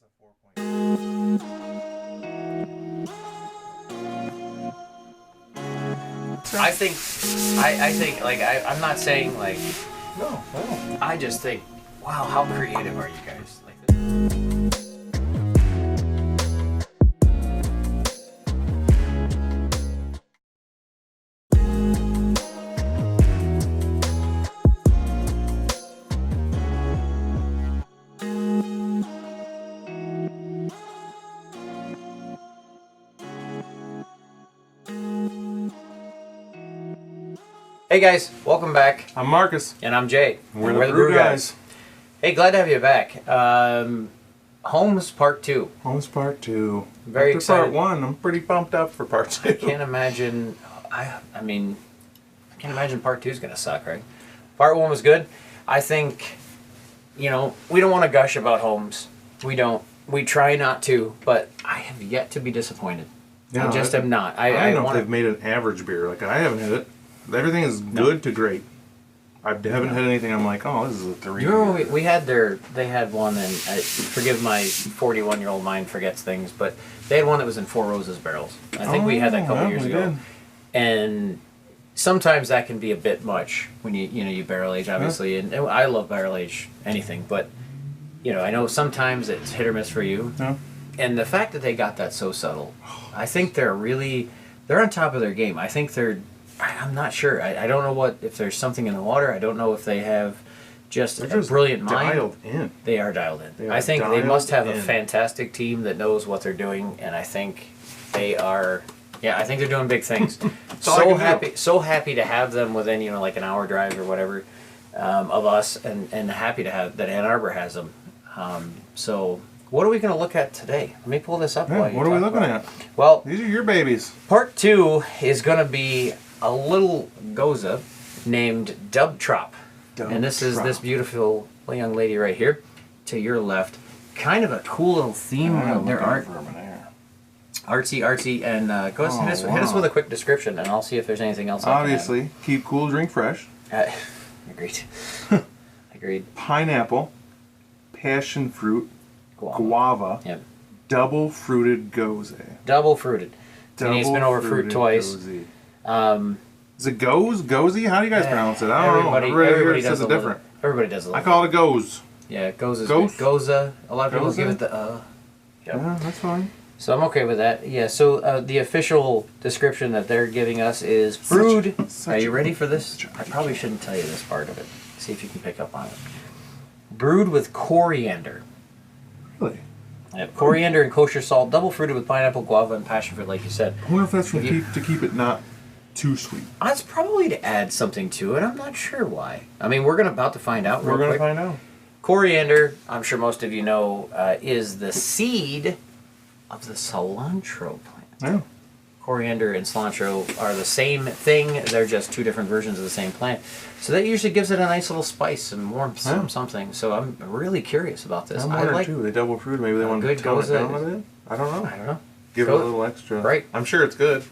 this a 4.0? I think, like, I'm not saying, like, No. I just think, wow, how creative are you guys? Like, hey guys, welcome back. I'm Marcus. And I'm Jay. We're And the BrewGuys. Hey, glad to have you back. Homes Part 2. Homes Part 2. Very After excited. Part 1, I'm pretty pumped up for Part 2. I can't imagine. I can't imagine Part 2 is going to suck, right? Part 1 was good. I think, we don't want to gush about homes. We don't. We try not to, but I have yet to be disappointed. Yeah, I just am not. I don't know want if they've made an average beer. Like, I haven't had it. Everything is good to great. I haven't had anything I'm like, oh, this is a 3. You remember they had one, and forgive my 41-year-old mind forgets things, but they had one that was in Four Roses barrels. I think we had that a couple years ago. Did. And sometimes that can be a bit much when you barrel age, obviously, and I love barrel age anything, but I know sometimes it's hit or miss for you. Yeah. And the fact that they got that so subtle, I think they're on top of their game. I think I'm not sure. I don't know if there's something in the water. I don't know if they have just a brilliant mind. Dialed in. They are dialed in. I think they must have a fantastic team that knows what they're doing, and I think they are. Yeah, I think they're doing big things. So happy to have them within like an hour drive or whatever of us, and happy to have that Ann Arbor has them. So what are we going to look at today? Let me pull this up. Yeah, what are we looking at? Well, these are your babies. Part 2 is going to be a little goza named Trop. And this is this beautiful beautiful young lady right here to your left. Kind of a cool little theme of their art. Artsy, and go ahead, hit us with a quick description, and I'll see if there's anything else. Obviously, keep cool, drink fresh. Agreed. Agreed. Pineapple, passion fruit, guava, yep. double fruited goze. Double fruited. He's been over fruit twice. Is it goze? Gozy? How do you guys pronounce it? I don't know. Everybody says it different. Everybody does a little. I call it goze. Yeah, goze is Ghost? goza. A lot of people give it the Yep. Yeah, that's fine. So I'm okay with that. Yeah, so the official description that they're giving us is brewed. Are you ready for this? I probably shouldn't tell you this part of it. See if you can pick up on it. Brewed with coriander. Really? Yep, coriander and kosher salt, double fruited with pineapple, guava, and passion fruit, like you said. I wonder if that's to keep it not too sweet. That's probably to add something to it. I'm not sure why. I mean, we're about to find out. We're going to find out. Coriander, I'm sure most of you know, is the seed of the cilantro plant. Yeah. Coriander and cilantro are the same thing. They're just two different versions of the same plant. So that usually gives it a nice little spice and warmth, something. So I'm really curious about this. I'm wondering too. They double fruit. Maybe they want to tone it down a bit. I don't know. Give it a little extra. Right. I'm sure it's good.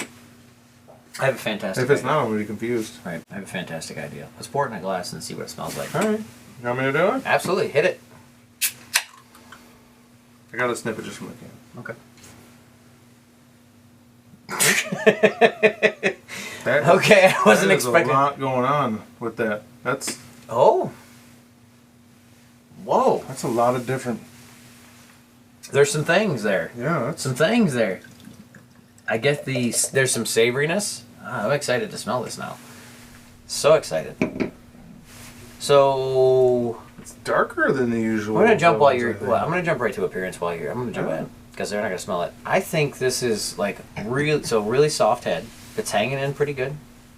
I have a fantastic If it's idea. not, I'm going to be confused. Right. I have a fantastic idea. Let's pour it in a glass and see what it smells like. All right. You want me to do it? Absolutely. Hit it. I got to snip it just from the can. Okay. Okay, I wasn't expecting. There's a lot going on with that. That's. Oh. Whoa. That's a lot of different. There's some things there. Yeah, that's some things there. I get there's some savoriness. I'm excited to smell this now. So excited. So it's darker than the usual. I'm gonna jump I'm gonna jump right to appearance while you're. I'm gonna jump in because they're not gonna smell it. I think this is like really soft head. It's hanging in pretty good.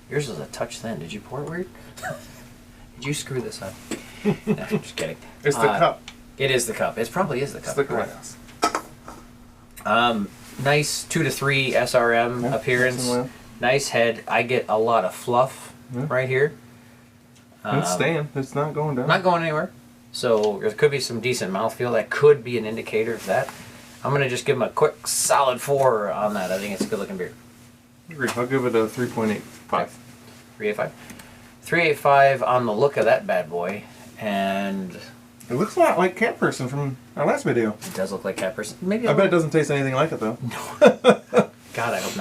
Yours is a touch thin. Did you pour it weird? Did you screw this up? No, I'm just kidding. It's the cup. It is the cup. It probably is the cup. It's the glass. Nice 2 to 3 SRM appearance. Nice head. I get a lot of fluff right here. It's staying. It's not going down. Not going anywhere. So there could be some decent mouthfeel. That could be an indicator of that. I'm going to just give them a quick solid 4 on that. I think it's a good looking beer. I'll give it a 3.85. 385. 385 on the look of that bad boy. And It looks a lot like Cat Person from our last video. It does look like Cat Person. Maybe I bet it doesn't taste anything like it though. God, I hope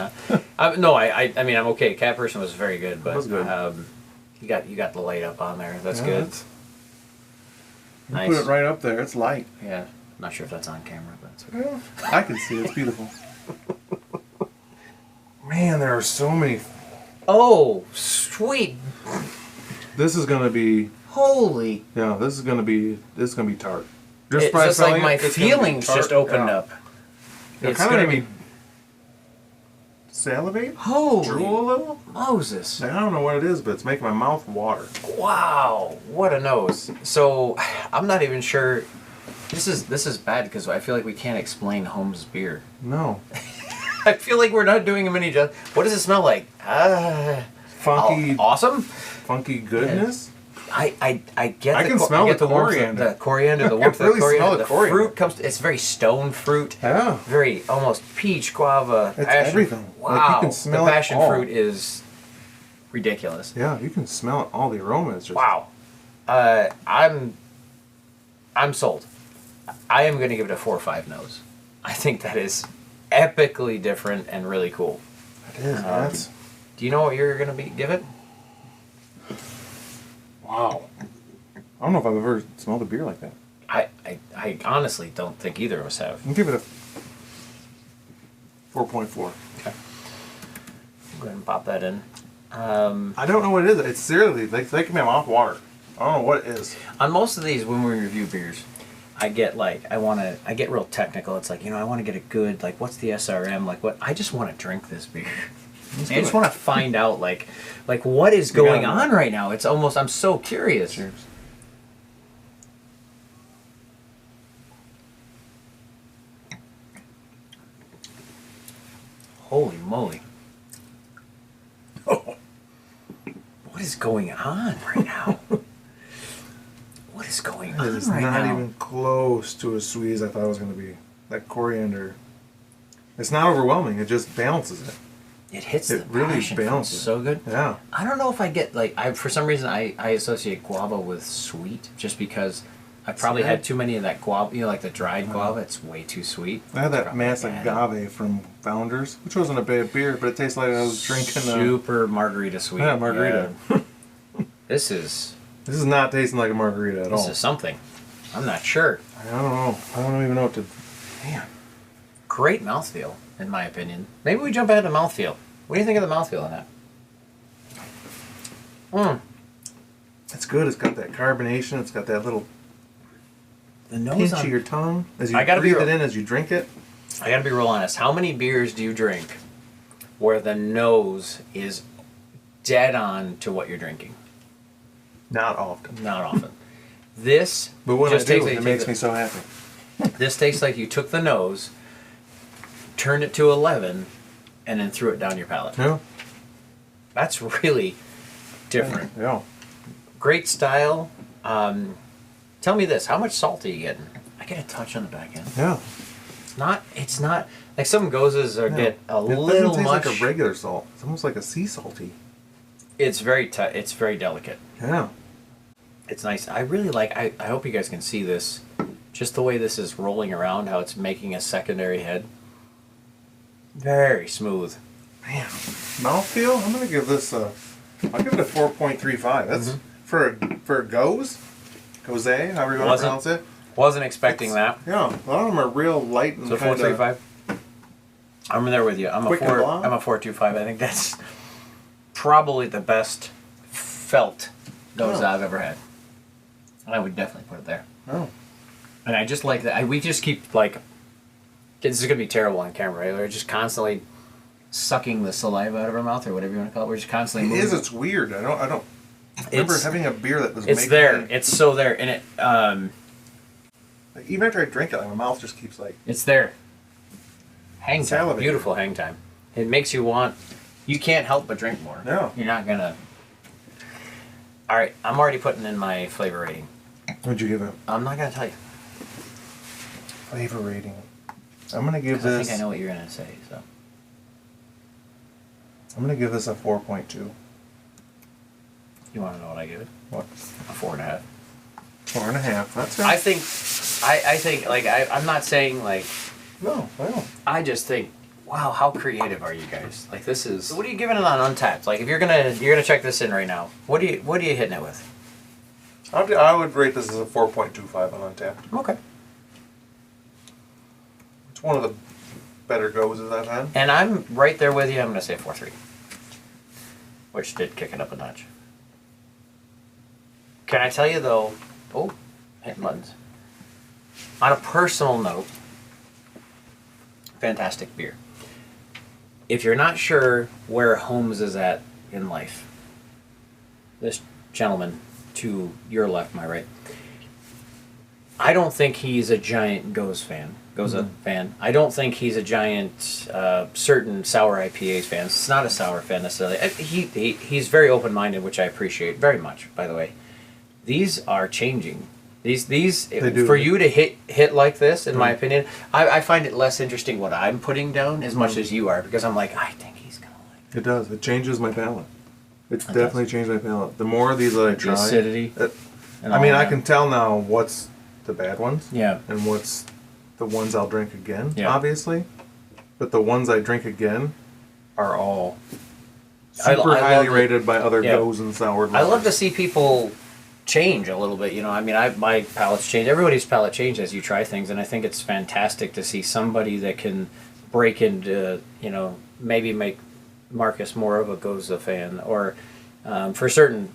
not. No, I mean I'm okay. Cat Person was very good, but it was good. you got the light up on there. That's Yeah, good. Nice. Put it right up there. It's light. Yeah, not sure if that's on camera, but it's okay. Yeah, I can see it. It's beautiful. Man, there are so many. Oh, sweet! This is gonna be. Holy! Yeah, this is gonna be tart. It's by just like smelling my it, it's gonna be feelings tart. just opened Yeah. up. It It's kind gonna of made be me salivate, holy drool a little. Moses! I don't know what it is, but it's making my mouth water. Wow, what a nose! So I'm not even sure. This is bad because I feel like we can't explain Homes beer. No. I feel like we're not doing them any justice. What does it smell like? Funky, Awesome. funky goodness. I get. I the can smell I get the warmth, coriander. the coriander, the warmth I really of the coriander. smell the coriander. Fruit comes. It's very stone fruit. Yeah. Very almost peach, guava, It's passion. everything. Wow. Like, you can smell the it passion all. fruit is ridiculous. Yeah, you can smell it, all the aroma. It's just, Wow. I'm sold. I am going to give it a 4 or 5 nose. I think that is epically different and really cool. It is. That's Do you know what you're going to give it? wow. I don't know if I've ever smelled a beer like that. I honestly don't think either of us have. I'll give it a 4.4. Okay. Go ahead and pop that in. I don't know what it is. It's seriously like making my mouth water. I don't know what it is. On most of these, when we review beers, I get like I get real technical. It's like I want to get a good like what's the SRM like what I just want to drink this beer. And I just want to find out like what is going on right now. It's almost I'm so curious. Cheers. Holy moly! What is going on right now? What is going on It's right not now? even close to as sweet as I thought it was going to be. That coriander. It's not overwhelming. It just balances it. It hits It the really passion fruit balances. so good. Yeah. I don't know if I get like for some reason I associate guava with sweet just because I probably had too many of that guava, like the dried guava. It's way too sweet. I had that Probably mass bad. agave from Founders, which wasn't a bad beer, but it tastes like I was drinking super margarita sweet. yeah, margarita. Yeah. This is not tasting like a margarita at all. this is something. I'm not sure. I don't know. I don't even know what to. Man. Great mouthfeel, in my opinion. Maybe we jump ahead to mouthfeel. What do you think of the mouthfeel in that? It's good. It's got that carbonation. It's got that little The nose pinch on of your tongue as you I gotta be breathe it real- in as you drink it. I gotta be real honest. How many beers do you drink where the nose is dead on to what you're drinking? Not often. Not often. This But when just I do, tastes like it makes me so happy. This tastes like you took the nose, turned it to 11, and then threw it down your palate. Yeah. That's really different. Yeah. Great style. Tell me this: how much salt are you getting? I get a touch on the back end. Yeah. It's not like some gozes are get a It little doesn't taste much. like a regular salt. It's almost like a sea salty. It's very it's very delicate. Yeah. It's nice. I really like. I hope you guys can see this. Just the way this is rolling around, how it's making a secondary head. Very smooth. Man. Mouthfeel? I'm gonna give this a. I'll give it a 4.35. That's for a goze, however you want to pronounce it. Wasn't expecting that. Yeah, a lot of them are real light and So kind 4.35. I'm there with you. I'm a Quick and 4. blah. I'm a 4.25. I think that's probably the best felt goze I've ever had. I would definitely put it there. Oh. And I just like that. We just keep like. This is gonna be terrible on camera, right? We're just constantly sucking the saliva out of our mouth, or whatever you want to call it. We're just constantly. It moving. is. It's weird. I don't remember having a beer that was. It's making there. me- It's so there, and it. Like, even after I drink it, like, my mouth just keeps like. It's there. Hang time. Salivating. Beautiful hang time. It makes you want. You can't help but drink more. No. You're not gonna. All right, I'm already putting in my flavor rating. What'd you give it? I'm not gonna tell you. Flavor rating. I'm gonna give 'Cause I this. think I know what you're gonna say. So I'm gonna give this a 4.2. you want to know what I give it? What? A 4.5. 4.5. That's right. I think like I'm not saying like. No, I don't. I just think, wow, how creative are you guys? Like this is. What are you giving it on Untappd? Like if you're gonna check this in right now, what are you hitting it with? I would rate this as a 4.25 on Untappd. Okay. It's one of the better goes I've had. And I'm right there with you. I'm gonna say 4.3, which did kick it up a notch. Can I tell you though? Oh, hitting buttons. On a personal note. Fantastic beer. If you're not sure where Homes is at in life, this gentleman to your left, my right, I don't think he's a giant Goza fan. I don't think he's a giant certain sour IPAs fan. It's not a sour fan necessarily. He's very open-minded, which I appreciate very much, by the way. These are changing. These for you to hit like this, in my opinion, I find it less interesting what I'm putting down as much as you are, because I'm like, I think he's gonna like it. It does. It changes my palate. It's definitely changed my palate. The more of these that I try, the acidity. I can tell now what's the bad ones, and what's the ones I'll drink again. Yeah. Obviously, but the ones I drink again are all I super love highly rated by other goes and sour. I love to see people change a little bit, you know. I mean, my palate's changed. Everybody's palate changes as you try things, and I think it's fantastic to see somebody that can break into, you know, maybe make Marcus more of a Goza fan, or for certain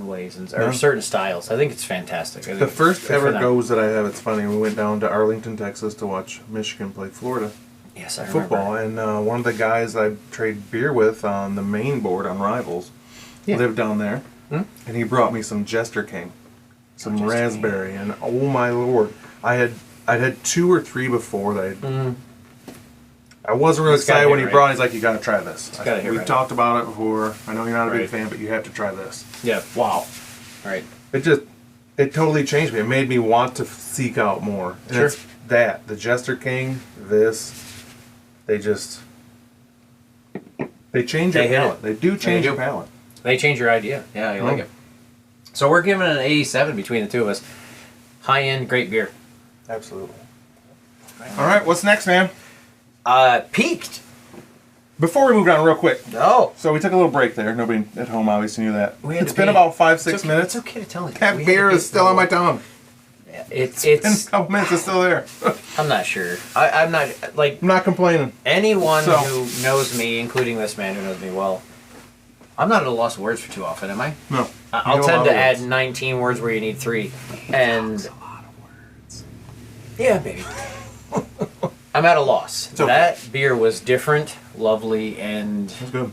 ways or certain styles. I think it's fantastic. The first ever goes that I have, it's funny, we went down to Arlington, Texas to watch Michigan play Florida. Yes, I football, remember. And one of the guys I trade beer with on the main board on Rivals lived down there. And he brought me some Jester King, some raspberry, and oh my lord, I'd had 2 or 3 before that. I wasn't really excited when he brought it. He's like, "You got to try this." We've talked about it before. I know you're not a big fan, but you have to try this. Yeah. Wow. Right. It totally changed me. It made me want to seek out more. And it's the Jester King, they change your palate. They do change your palate. They change your idea. Yeah, you like it. So we're giving it an 87 between the two of us. High-end, great beer. Absolutely. All right, what's next, man? Peaked. Before we move on, real quick. Oh. So we took a little break there. Nobody at home obviously knew that. It's been about 5-6 minutes. It's okay to tell you. That beer is still on my tongue. It's been a couple minutes. It's still there. I'm not sure. I'm not like. I'm not complaining. Anyone who knows me, including this man who knows me well, I'm not at a loss of words for too often, am I? No. I'll tend to add 19 words where you need 3, and a lot of words. Yeah, baby. I'm at a loss. Okay. That beer was different, lovely, and it's good.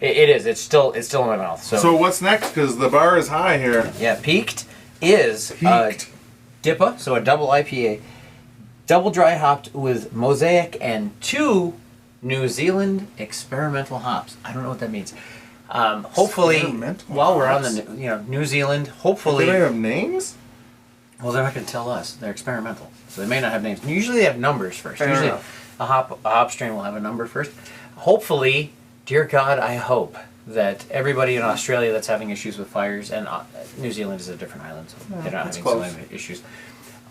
It is. It's still in my mouth. So what's next? Because the bar is high here. Yeah, Peaked is DIPA, so a double IPA, double dry hopped with Mosaic and 2 New Zealand experimental hops. I don't know what that means. Hopefully, while we're on the New Zealand, hopefully do they have names? Well, they're not going to tell us. They're experimental, so they may not have names. Usually, they have numbers first. Usually, a hop strain will have a number first. Hopefully, dear God, I hope that everybody in Australia that's having issues with fires, and New Zealand is a different island, so they're not having so many issues.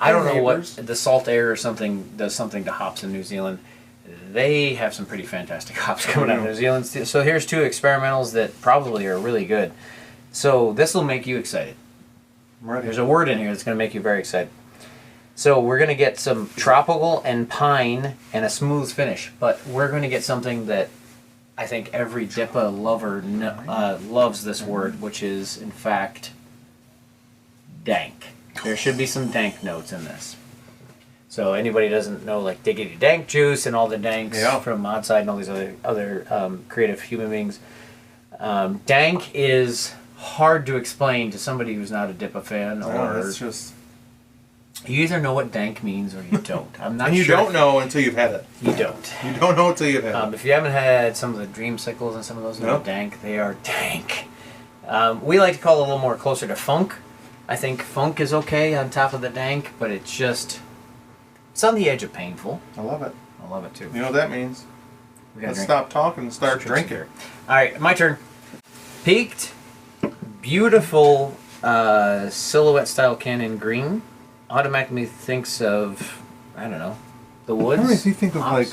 I don't know what the salt air or something does something to hops in New Zealand. They have some pretty fantastic hops coming out of New Zealand. So here's 2 experimentals that probably are really good. So this will make you excited. There's a word in here that's going to make you very excited. So we're going to get some tropical and pine and a smooth finish, but we're going to get something that I think every DIPA lover loves this word, which is, in fact, dank. There should be some dank notes in this. So anybody doesn't know, like Diggity Dank Juice and all the danks from outside and all these other creative human beings. Dank is hard to explain to somebody who's not a DIPA fan, or it's just you either know what dank means or you don't. I'm not. And you sure. don't know until you've had it. You don't. You don't know until you've had it. If you haven't had some of the Dreamsicles and some of those that are dank, they are dank. We like to call it a little more closer to funk. I think funk is okay on top of the dank, but it's on the edge of painful. I love it. I love it too. You know what that means? Let's stop talking and start drinking. All right, my turn. Peaked, beautiful silhouette style can in green automatically thinks of, I don't know, the woods. What makes you think of like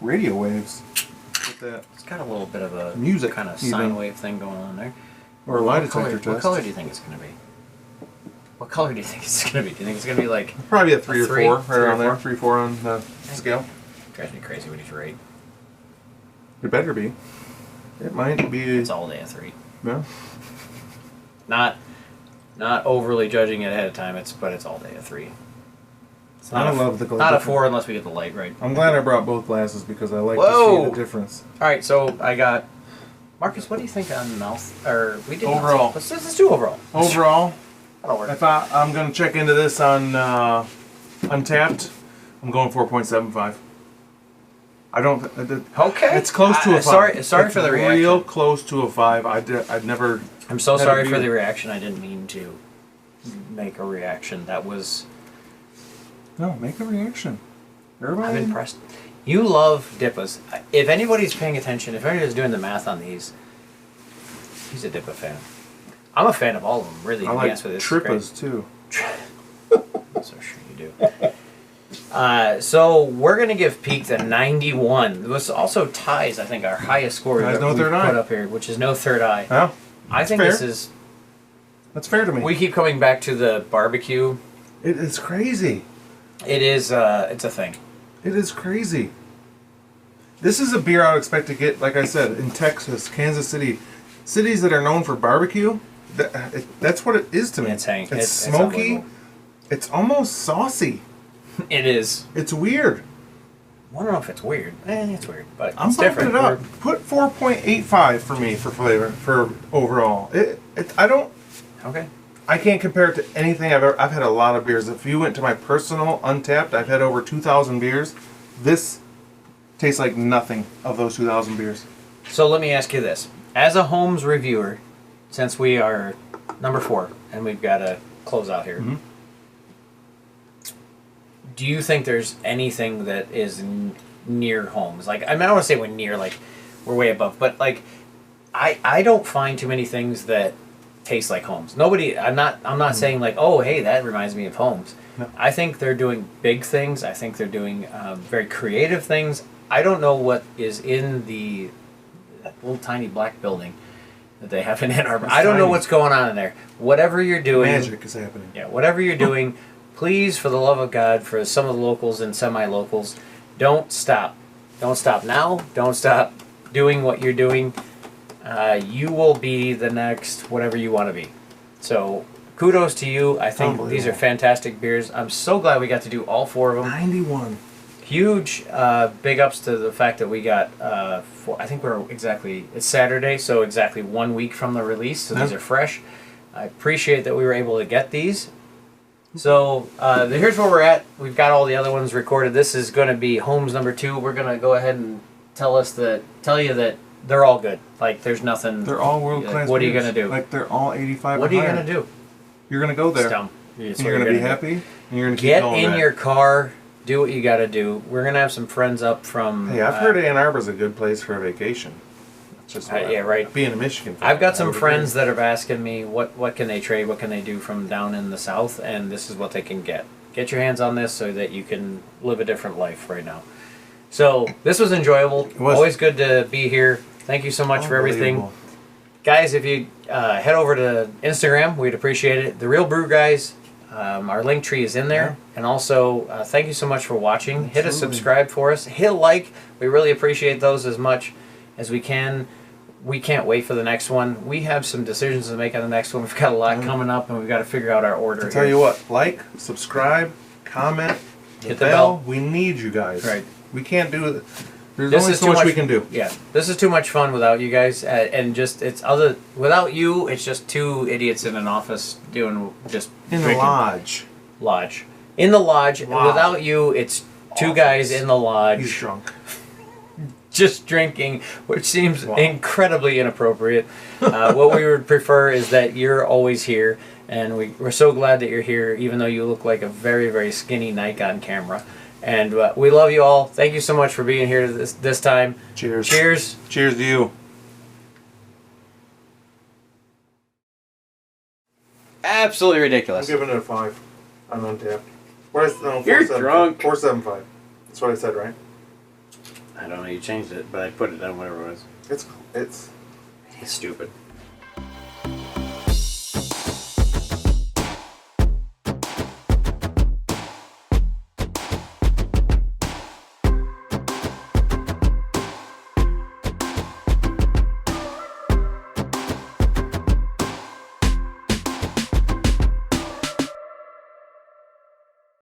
radio waves? With that. It's got a little bit of a music kind of sine wave thing going on there. Or a lie detector test. What color do you think it's going to be? What color do you think it's going to be? Do you think it's going to be like... Probably a 3 or 4, right around there. 3, 4 on the scale. Drives me crazy when he's right. It better be. It might be... It's all day a 3. Yeah. Not overly judging it ahead of time, but it's all day a 3. It's not not a 4 unless we get the light right. I'm glad I brought both glasses because I like to see the difference. All right, so I got... Marcus, what do you think on mouth? Or we did overall. Let's do overall. Overall, That'll work. if I'm going to check into this on Untappd, I'm going 4.75. I don't... Okay. It's close to a 5. Sorry for the reaction. Real close to a 5. I'd never... I'm so sorry for the reaction. I didn't mean to make a reaction. That was... No, make a reaction. Everybody... I'm impressed. You love Dippas. If anybody's paying attention, if anybody's doing the math on these, he's a Dippa fan. I'm a fan of all of them, really. I like Trippas, too. So sure you do. So we're going to give Peaked a 91. It was also ties, I think, our highest score that we put up here, which is no third eye. Yeah, I think this is... That's fair to me. We keep coming back to the barbecue. It's crazy. It is, it's a thing. It is crazy. This is a beer I would expect to get, like I said, in Texas, Kansas City, cities that are known for barbecue. That's what it is to me. It's smoky. It's almost saucy. It is. It's weird. I don't know if it's weird. It's weird, but I'm it's different. It up. Put 4.85 for me for flavor, for overall. I don't... Okay. I can't compare it to anything I've had a lot of beers. If you went to my personal Untappd, I've had over 2,000 beers. This tastes like nothing of those 2,000 beers. So let me ask you this. As a Homes reviewer, since we are number 4, and we've got to close out here, do you think there's anything that is near Homes? Like, I mean, I don't want to say we're near, like, we're way above, but, like, I don't find too many things that taste like Homes. I'm not saying like, oh, hey, that reminds me of Homes. No. I think they're doing big things. I think they're doing very creative things. I don't know what is in the little tiny black building that they have in Ann Arbor. I don't know what's going on in there. Whatever you're doing, magic is happening. Yeah, whatever you're doing, please, for the love of God, for some of the locals and semi-locals, don't stop. Don't stop now. Don't stop doing what you're doing. You will be the next whatever you want to be. So kudos to you. I think these are fantastic beers. I'm so glad we got to do all 4 of them. 91. Huge big ups to the fact that we got, I think it's Saturday, so exactly 1 week from the release, so these are fresh. I appreciate that we were able to get these. So here's where we're at. We've got all the other ones recorded. This is going to be Homes number 2. We're going to go ahead and tell you that they're all good. Like, there's nothing... They're all world-class What are you going to do? Like, they're all 85 What are you going to do? You're going to go there. It's dumb. And you're going to be happy, and you're going to keep Get going in your car, do what you got to do. We're going to have some friends up from... Hey, I've heard Ann Arbor's a good place for a vacation. That's just yeah, right. Being a Michigan fan, I've got some friends that are asking me what can they trade, what can they do from down in the South, and this is what they can get. Get your hands on this so that you can live a different life right now. So, this was enjoyable. It was. Always good to be here. Thank you so much for everything. Guys, if you head over to Instagram, we'd appreciate it. TheRealBrewGuys. Our link tree is in there. Yeah. And also, thank you so much for watching. Absolutely. Hit a subscribe for us. Hit a like. We really appreciate those as much as we can. We can't wait for the next one. We have some decisions to make on the next one. We've got a lot coming up, and we've got to figure out our order. To tell you what, like, subscribe, comment, hit the bell. We need you guys. Right. We can't do it. There's only so much we can do. Yeah, this is too much fun without you guys, and just without you, it's just 2 idiots in an office doing just in the lodge. In the lodge. Wow. And without you, it's 2 guys in the lodge. He's drunk. Just drinking, which seems incredibly inappropriate. What we would prefer is that you're always here, and we're so glad that you're here, even though you look like a very, very skinny Nike on camera. And we love you all. Thank you so much for being here this time. Cheers. Cheers. Cheers to you. absolutely I'm ridiculous. giving it a 5 on Untappd. What is no? You're drunk. 4.75. That's what I said, right? I don't know. You changed it, but I put it down whatever it was. It's He's stupid.